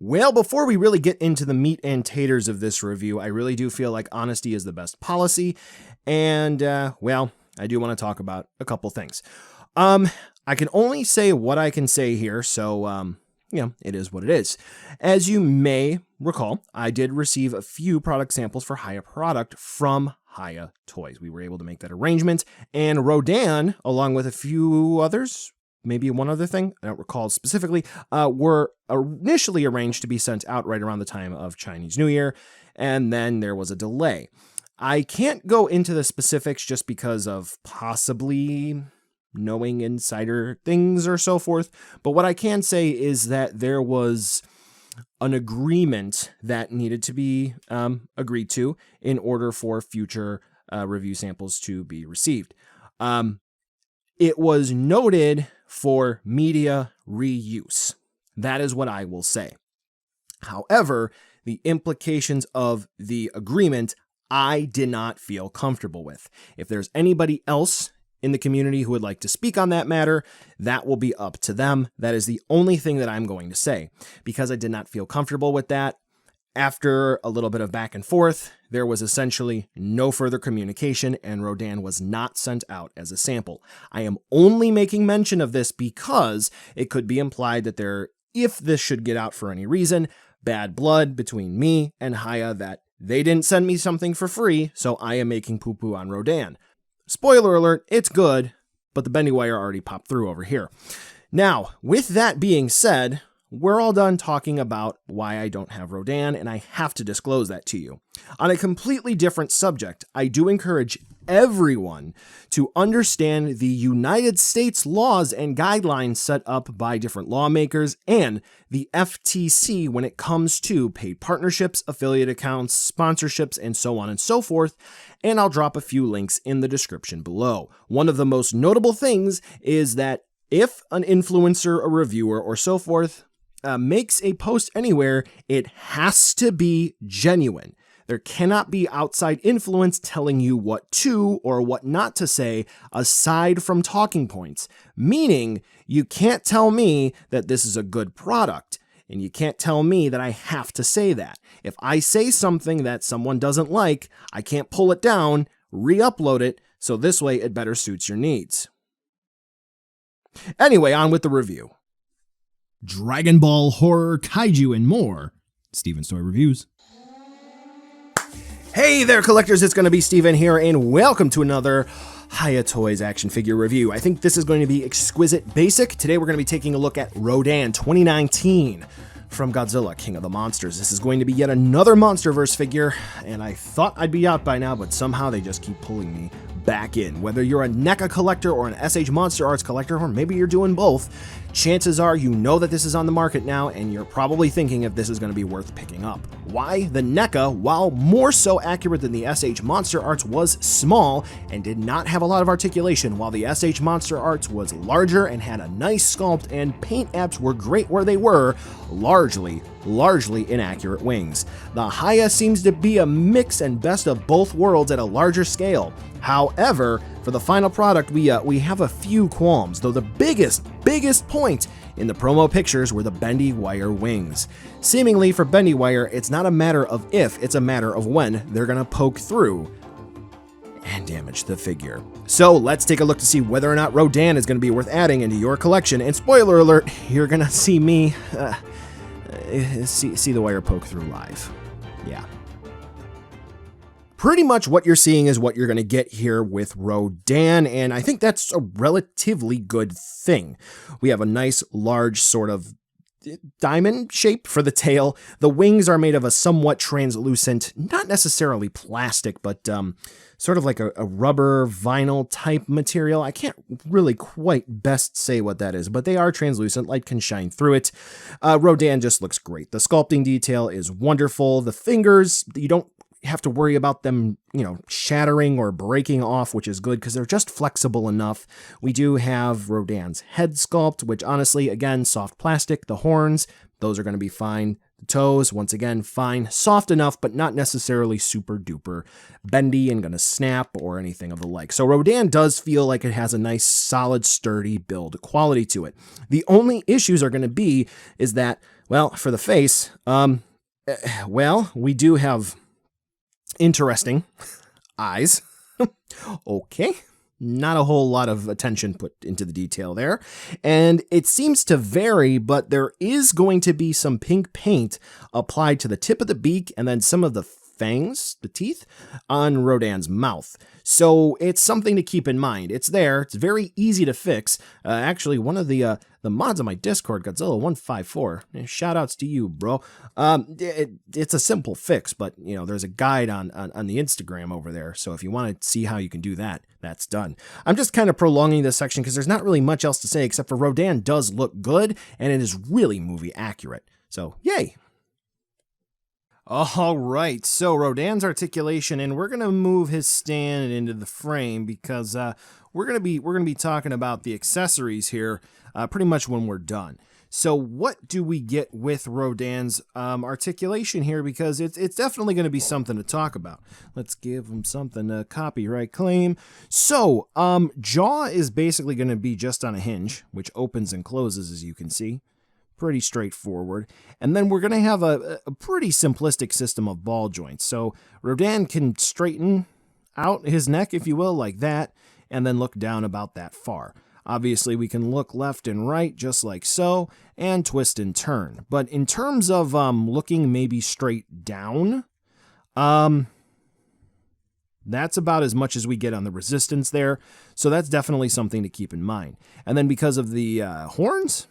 Well, before we really get into the meat and taters of this review, I really do feel like honesty is the best policy. And, I do want to talk about a couple things. I can only say what I can say here, so, it is what it is. As you may recall, I did receive a few product samples for Hiya product from Hiya Toys. We were able to make that arrangement, and Rodan, along with a few others, maybe one other thing, I don't recall specifically, were initially arranged to be sent out right around the time of Chinese New Year, and then there was a delay. I can't go into the specifics just because of possibly knowing insider things or so forth, but what I can say is that there was an agreement that needed to be agreed to in order for future review samples to be received. It was noted for media reuse. That is what I will say. However, the implications of the agreement I did not feel comfortable with. If there's anybody else in the community who would like to speak on that matter, that will be up to them. That is the only thing that I'm going to say. Because I did not feel comfortable with that, after a little bit of back and forth, there was essentially no further communication, and Rodan was not sent out as a sample. I am only making mention of this because it could be implied that if this should get out for any reason, bad blood between me and Hiya, that they didn't send me something for free, so I am making poo-poo on Rodan. Spoiler alert, it's good, but the bendy wire already popped through over here. Now, with that being said, we're all done talking about why I don't have Rodan, and I have to disclose that to you. On a completely different subject, I do encourage everyone to understand the United States laws and guidelines set up by different lawmakers and the FTC when it comes to paid partnerships, affiliate accounts, sponsorships, and so on and so forth, and I'll drop a few links in the description below. One of the most notable things is that if an influencer, a reviewer, or so forth makes a post anywhere, it has to be genuine. There cannot be outside influence telling you what to or what not to say aside from talking points, meaning you can't tell me that this is a good product, and you can't tell me that I have to say that. If I say something that someone doesn't like, I can't pull it down, re-upload it, so this way it better suits your needs. Anyway, on with the review. Dragon Ball, horror, kaiju, and more. Steven's Toy Reviews. Hey there, collectors, it's going to be Steven here, and welcome to another Hiya Toys action figure review. I think this is going to be exquisite basic. Today we're going to be taking a look at Rodan 2019 from Godzilla, King of the Monsters. This is going to be yet another MonsterVerse figure, and I thought I'd be out by now, but somehow they just keep pulling me back in. Whether you're a NECA collector or an SH Monster Arts collector, or maybe you're doing both, chances are you know that this is on the market now, and you're probably thinking if this is going to be worth picking up. Why? The NECA, while more so accurate than the SH Monster Arts, was small and did not have a lot of articulation, while the SH Monster Arts was larger and had a nice sculpt, and paint apps were great where they were, largely inaccurate wings. The Hiya seems to be a mix and best of both worlds at a larger scale. However, for the final product, we have a few qualms, though the biggest point in the promo pictures were the bendy wire wings. Seemingly for bendy wire, it's not a matter of if, it's a matter of when they're gonna poke through and damage the figure. So let's take a look to see whether or not Rodan is gonna be worth adding into your collection, and spoiler alert, you're gonna see me see the wire poke through live. Yeah. Pretty much what you're seeing is what you're going to get here with Rodan, and I think that's a relatively good thing. We have a nice, large sort of diamond shape for the tail. The wings are made of a somewhat translucent, not necessarily plastic, but sort of like a rubber vinyl type material. I can't really quite best say what that is, but they are translucent. Light can shine through it. Rodan just looks great. The sculpting detail is wonderful. The fingers, you don't have to worry about them, shattering or breaking off, which is good because they're just flexible enough. We do have Rodan's head sculpt, which honestly, again, soft plastic. The horns, those are going to be fine. The toes, once again, fine. Soft enough, but not necessarily super duper bendy and going to snap or anything of the like. So Rodan does feel like it has a nice, solid, sturdy build quality to it. The only issues are going to be is that Well, for the face, well, we do have interesting eyes. Okay. Not a whole lot of attention put into the detail there. And it seems to vary, but there is going to be some pink paint applied to the tip of the beak and then some of the fangs, the teeth, on Rodan's mouth. So it's something to keep in mind. It's there. It's very easy to fix. Actually, one of the mods on my Discord, Godzilla154, shout outs to you, bro. It's a simple fix, but there's a guide on the Instagram over there. So if you want to see how you can do that, that's done. I'm just kind of prolonging this section because there's not really much else to say except for Rodan does look good and it is really movie accurate. So yay. All right, so Rodan's articulation, and we're gonna move his stand into the frame because we're gonna be talking about the accessories here pretty much when we're done. So what do we get with Rodan's articulation here? Because it's definitely going to be something to talk about. Let's give him something to copyright claim. So jaw is basically going to be just on a hinge, which opens and closes, as you can see. Pretty straightforward. And then we're going to have a pretty simplistic system of ball joints. So Rodan can straighten out his neck, if you will, like that, and then look down about that far. Obviously, we can look left and right, just like so, and twist and turn. But in terms of looking maybe straight down, that's about as much as we get on the resistance there. So that's definitely something to keep in mind. And then because of the horns,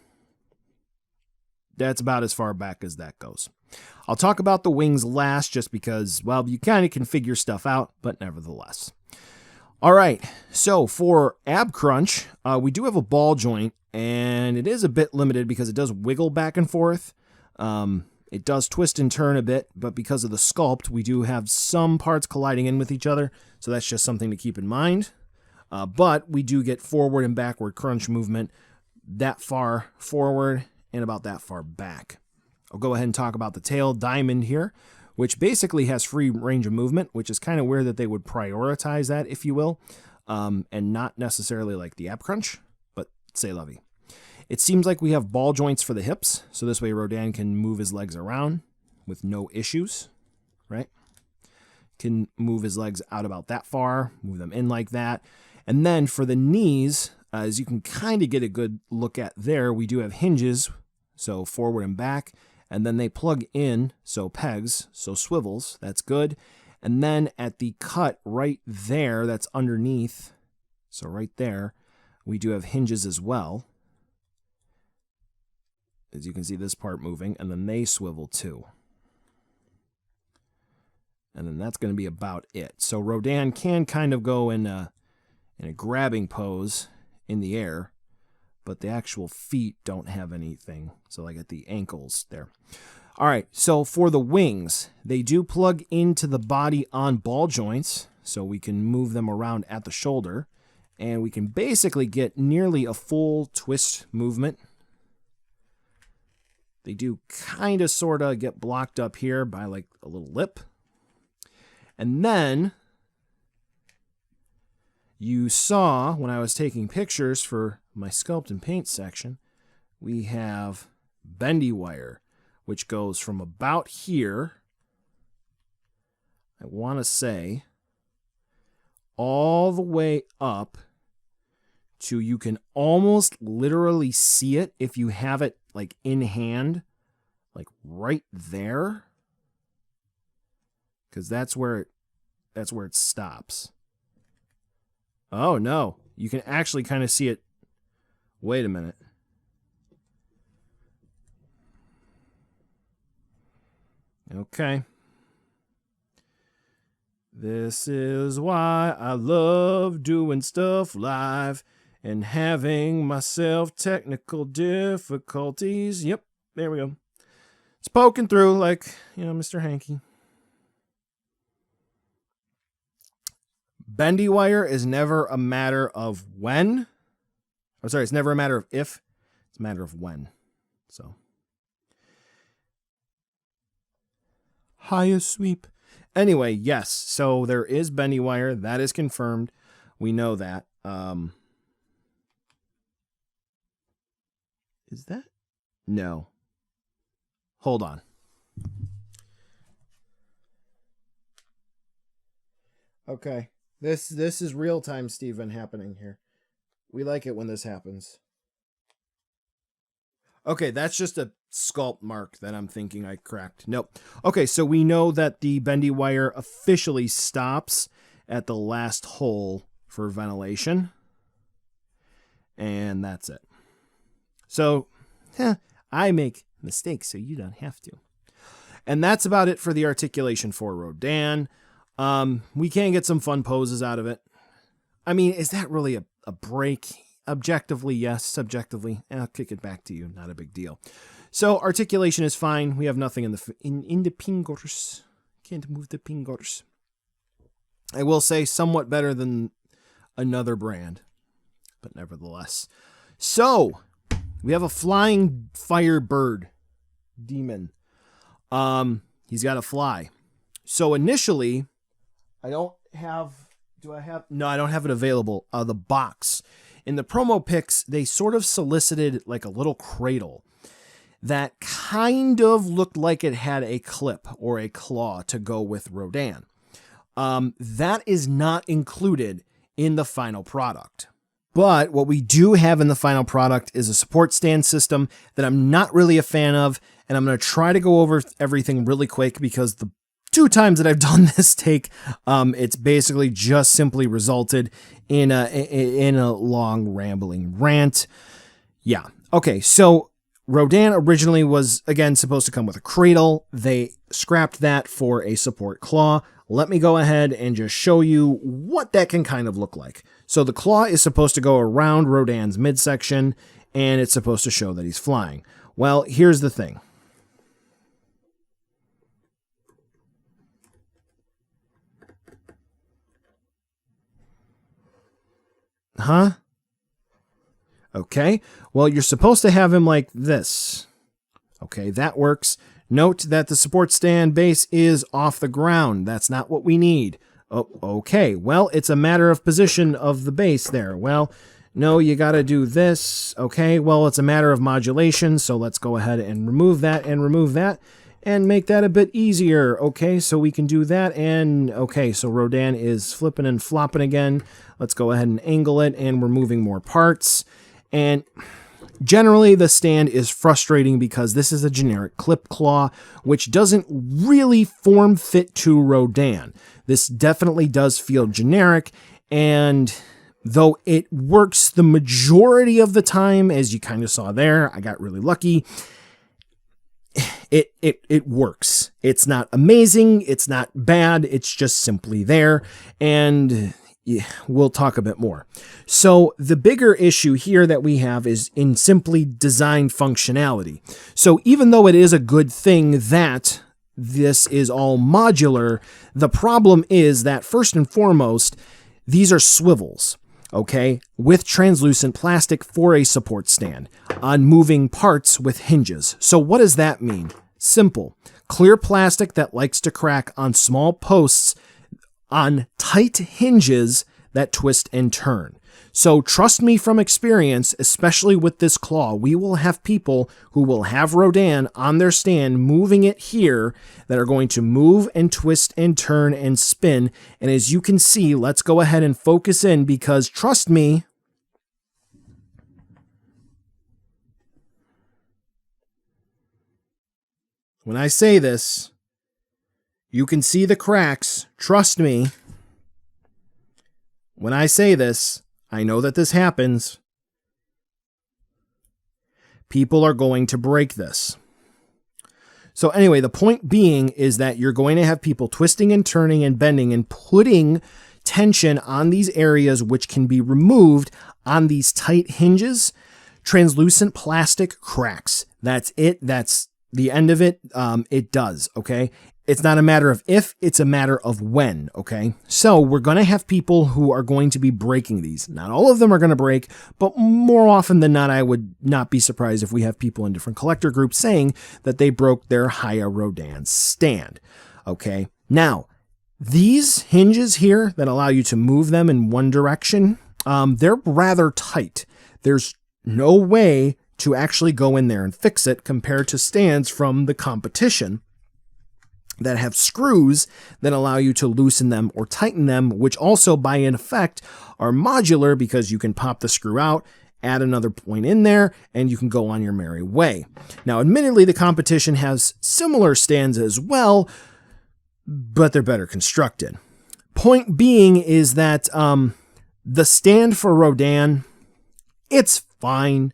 that's about as far back as that goes. I'll talk about the wings last just because, well, you kind of can figure stuff out, but nevertheless. All right, so for ab crunch, we do have a ball joint, and it is a bit limited because it does wiggle back and forth. It does twist and turn a bit, but because of the sculpt, we do have some parts colliding in with each other, so that's just something to keep in mind. But we do get forward and backward crunch movement that far forward and about that far back. I'll go ahead and talk about the tail diamond here, which basically has free range of movement, which is kind of weird that they would prioritize that, if you will, and not necessarily like the ab crunch, but c'est la vie. It seems like we have ball joints for the hips, so this way Rodan can move his legs around with no issues, right? Can move his legs out about that far, move them in like that. And then for the knees, as you can kind of get a good look at there, we do have hinges, so forward and back, and then they plug in, so pegs, so swivels, that's good. And then at the cut right there, that's underneath, so right there, we do have hinges as well. As you can see this part moving, and then they swivel too. And then that's going to be about it. So Rodan can kind of go in a grabbing pose in the air, but the actual feet don't have anything. So like at the ankles there. All right, so for the wings, they do plug into the body on ball joints, so we can move them around at the shoulder, and we can basically get nearly a full twist movement. They do kind of sort of get blocked up here by like a little lip. And then you saw when I was taking pictures for my sculpt and paint section, we have bendy wire, which goes from about here, I want to say, all the way up to, you can almost literally see it if you have it like in hand, like right there, because that's where it stops. Oh no, you can actually kind of see it. Wait a minute. Okay. This is why I love doing stuff live and having myself technical difficulties. Yep, there we go. It's poking through like, Mr. Hanky. Bendy wire is never a matter of when. I'm sorry, it's never a matter of if. It's a matter of when. So. Hiya sweep. Anyway, yes. So there is bendy wire. That is confirmed. We know that. Is that? No. Hold on. Okay. This is real-time Steven happening here. We like it when this happens. Okay, that's just a sculpt mark that I'm thinking I cracked. Nope. Okay, so we know that the bendy wire officially stops at the last hole for ventilation. And that's it. So, I make mistakes so you don't have to. And that's about it for the articulation for Rodan. We can get some fun poses out of it. I mean, is that really a break? Objectively, yes. Subjectively, I'll kick it back to you. Not a big deal. So articulation is fine. We have nothing in the fingers. Can't move the fingers. I will say somewhat better than another brand, but nevertheless. So we have a flying fire bird demon. He's got to fly. So initially, I don't have. Do I have? No, I don't have it available. The box. In the promo pics, they sort of solicited like a little cradle that kind of looked like it had a clip or a claw to go with Rodan. That is not included in the final product. But what we do have in the final product is a support stand system that I'm not really a fan of, and I'm going to try to go over everything really quick because the 2 times that I've done this take, it's basically just simply resulted in a long rambling rant. Yeah. Okay. So Rodan originally was, again, supposed to come with a cradle. They scrapped that for a support claw. Let me go ahead and just show you what that can kind of look like. So the claw is supposed to go around Rodan's midsection, and it's supposed to show that he's flying. Well, here's the thing. Huh? Okay, well, you're supposed to have him like this. Okay, that works. Note that the support stand base is off the ground. That's not what we need. Oh, okay, well, it's a matter of position of the base there. Well, no, you got to do this. Okay, well, it's a matter of modulation, so let's go ahead and remove that and make that a bit easier. Okay, so we can do that, and okay, so Rodan is flipping and flopping again. Let's go ahead and angle it, and we're moving more parts. And generally, the stand is frustrating because this is a generic clip claw, which doesn't really form fit to Rodan. This definitely does feel generic, and though it works the majority of the time, as you kind of saw there, I got really lucky. It works. It's not amazing. It's not bad. It's just simply there. And yeah, we'll talk a bit more. So the bigger issue here that we have is in simply design functionality. So even though it is a good thing that this is all modular, the problem is that first and foremost, these are swivels. Okay, with translucent plastic for a support stand on moving parts with hinges. So what does that mean? Simple. Clear plastic that likes to crack on small posts on tight hinges that twist and turn. So trust me from experience, especially with this claw, we will have people who will have Rodan on their stand moving it here that are going to move and twist and turn and spin. And as you can see, let's go ahead and focus in because trust me, when I say this, you can see the cracks. Trust me. When I say this, I know that this happens. People are going to break this. So anyway, the point being is that you're going to have people twisting and turning and bending and putting tension on these areas which can be removed on these tight hinges. Translucent plastic cracks. That's it. That's the end of it. It does. Okay. It's not a matter of if, it's a matter of when, okay? So we're going to have people who are going to be breaking these. Not all of them are going to break, but more often than not, I would not be surprised if we have people in different collector groups saying that they broke their Hiya Rodan stand, okay? Now, these hinges here that allow you to move them in one direction, they're rather tight. There's no way to actually go in there and fix it compared to stands from the competition that have screws that allow you to loosen them or tighten them, which also by in effect are modular because you can pop the screw out, add another point in there, and you can go on your merry way. Now, admittedly, the competition has similar stands as well, but they're better constructed. Point being is that the stand for Rodan, it's fine.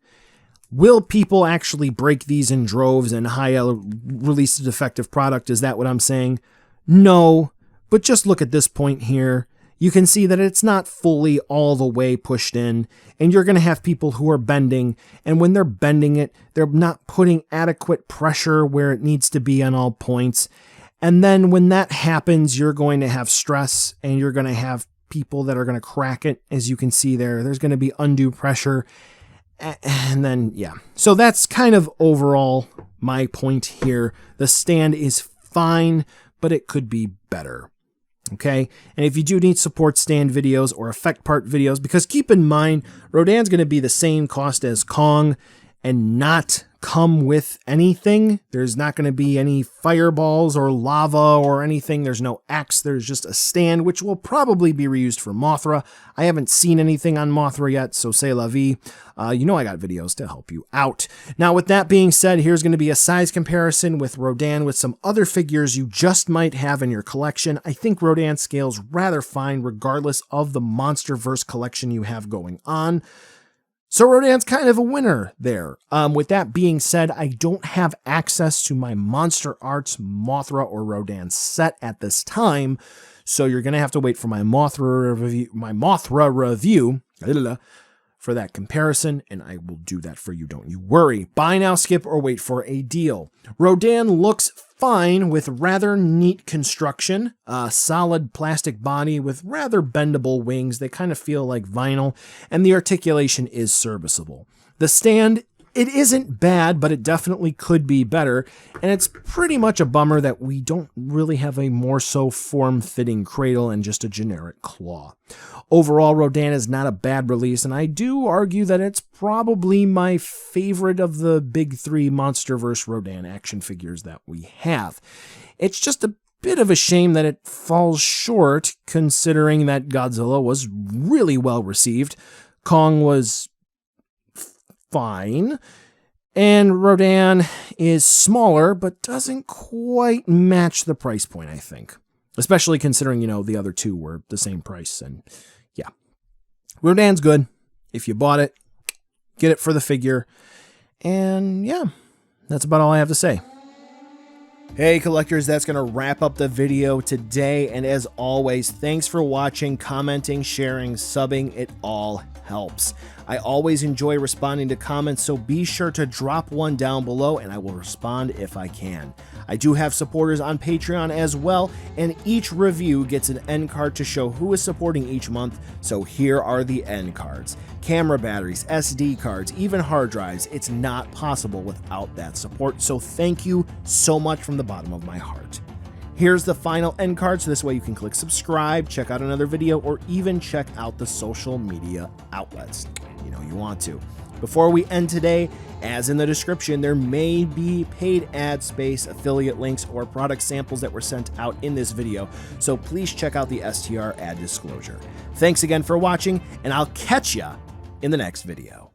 Will people actually break these in droves and Hiya release a defective product? Is that what I'm saying? No, but just look at this point here. You can see that it's not fully all the way pushed in, and you're going to have people who are bending, and when they're bending it, they're not putting adequate pressure where it needs to be on all points. And then when that happens, you're going to have stress, and you're going to have people that are going to crack it. As you can see there, there's going to be undue pressure. And then, yeah. So that's kind of overall my point here. The stand is fine, but it could be better. Okay, and if you do need support stand videos or effect part videos, because keep in mind, Rodan's going to be the same cost as Kong and not come with anything. There's not going to be any fireballs or lava or anything. There's no axe. There's just a stand, which will probably be reused for Mothra. I haven't seen anything on Mothra yet, so c'est la vie. You know I got videos to help you out. Now, with that being said, here's going to be a size comparison with Rodan with some other figures you just might have in your collection. I think Rodan scales rather fine regardless of the Monsterverse collection you have going on. So Rodan's kind of a winner there. With that being said, I don't have access to my Monster Arts Mothra or Rodan set at this time, so you're going to have to wait for my Mothra review for that comparison, and I will do that for you, don't you worry. Buy now, skip, or wait for a deal. Rodan looks fine with rather neat construction, solid plastic body with rather bendable wings. They kind of feel like vinyl, and the articulation is serviceable. The stand, it isn't bad, but it definitely could be better, and it's pretty much a bummer that we don't really have a more so form-fitting cradle and just a generic claw. Overall, Rodan is not a bad release, and I do argue that it's probably my favorite of the big three Monsterverse Rodan action figures that we have. It's just a bit of a shame that it falls short, considering that Godzilla was really well received, Kong was fine, and Rodan is smaller, but doesn't quite match the price point, I think. Especially considering, you know, the other two were the same price, and yeah. Rodan's good. If you bought it, get it for the figure. And yeah, that's about all I have to say. Hey collectors, that's going to wrap up the video today, and as always, thanks for watching, commenting, sharing, subbing, it all helps. I always enjoy responding to comments, so be sure to drop one down below and I will respond if I can. I do have supporters on Patreon as well, and each review gets an end card to show who is supporting each month, so here are the end cards. Camera batteries, SD cards, even hard drives. It's not possible without that support, so thank you so much from the bottom of my heart. Here's the final end card, so this way you can click subscribe, check out another video, or even check out the social media outlets. You know you want to. Before we end today, as in the description, there may be paid ad space, affiliate links, or product samples that were sent out in this video, so please check out the STR ad disclosure. Thanks again for watching, and I'll catch ya in the next video.